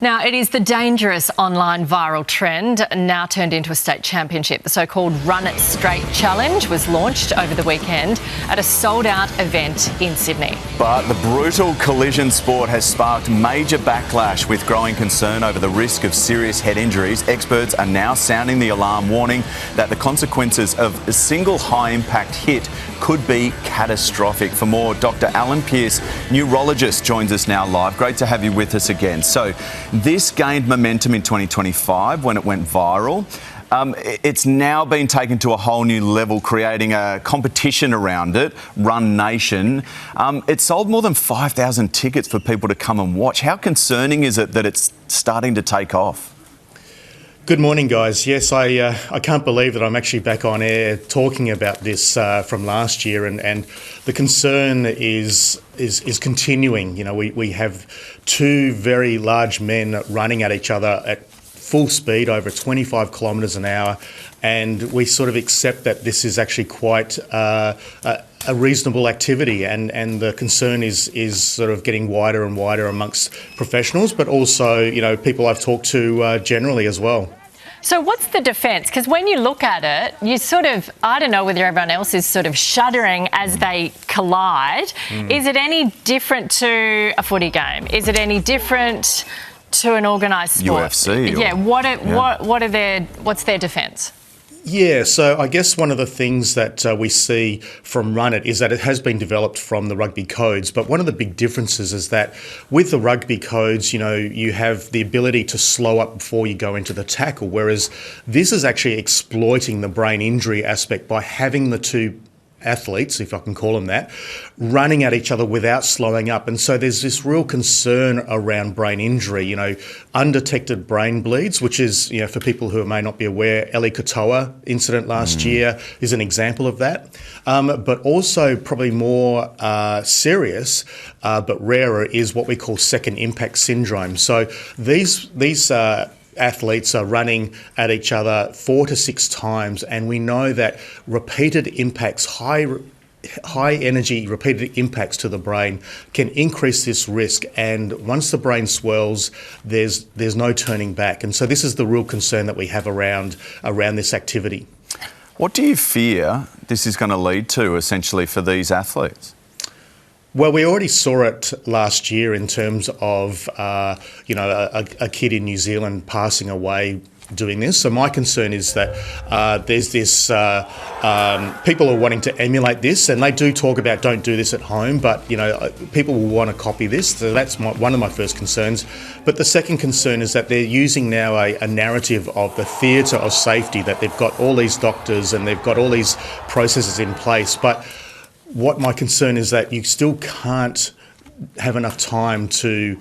Now, it is the dangerous online viral trend now turned into a state championship. The so-called Run It Straight Challenge was launched over the weekend at a sold-out event in Sydney. But the brutal collision sport has sparked major backlash with growing concern over the risk of serious head injuries. Experts are now sounding the alarm, warning that the consequences of a single high-impact hit could be catastrophic. For more, Dr. Alan Pearce, neurologist, joins us now live. Great to have you with us again. So, this gained momentum in 2025 when it went viral. It's now been taken to a whole new level, creating a competition around it, Run Nation. It sold more than 5,000 tickets for people to come and watch. How concerning is it that it's starting to take off? Good morning, guys. Yes, I can't believe that I'm actually back on air talking about this from last year, and the concern is continuing. You know, we have two very large men running at each other at full speed, over 25 kilometres an hour, and we sort of accept that this is actually quite a reasonable activity, and the concern is sort of getting wider and wider amongst professionals, but also, you know, people I've talked to generally as well. So what's the defence? Because when you look at it, you sort of, I don't know whether everyone else is sort of shuddering as they collide. Is it any different to a footy game? Is it any different to an organised sport? UFC? Yeah, what's their defence? Yeah, so I guess one of the things that we see from Run It is that it has been developed from the rugby codes, but one of the big differences is that with the rugby codes, you know, you have the ability to slow up before you go into the tackle, whereas this is actually exploiting the brain injury aspect by having the two athletes, if I can call them that, running at each other without slowing up. And so there's this real concern around brain injury, you know, undetected brain bleeds, which is, you know, for people who may not be aware, Eli Katoa incident last year is an example of that. But also probably more serious, but rarer, is what we call second impact syndrome. So these athletes are running at each other 4 to 6 times, and we know that repeated impacts, high energy repeated impacts to the brain can increase this risk, and once the brain swells, there's no turning back. And so this is the real concern that we have around this activity. What do you fear this is going to lead to essentially for these athletes? Well, we already saw it last year in terms of, you know, a kid in New Zealand passing away doing this. So my concern is that there's this, people are wanting to emulate this, and they do talk about don't do this at home, but, you know, people will want to copy this. So that's one of my first concerns. But the second concern is that they're using now a narrative of the theatre of safety, that they've got all these doctors and they've got all these processes in place. But what my concern is that you still can't have enough time to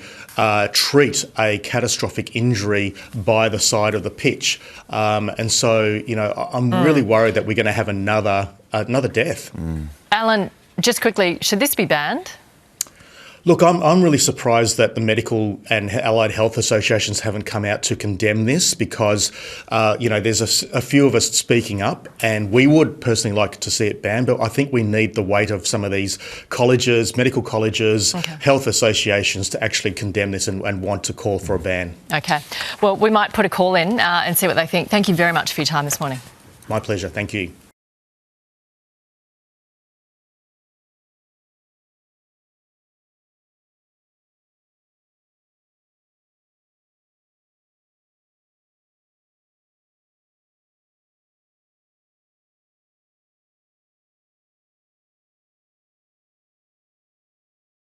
treat a catastrophic injury by the side of the pitch. And so, you know, I'm really worried that we're going to have another death. Alan, just quickly, should this be banned? Look, I'm really surprised that the medical and allied health associations haven't come out to condemn this, because, you know, there's a few of us speaking up, and we would personally like to see it banned, but I think we need the weight of some of these colleges, medical colleges, health associations to actually condemn this and want to call for a ban. Okay. Well, we might put a call in and see what they think. Thank you very much for your time this morning. My pleasure. Thank you.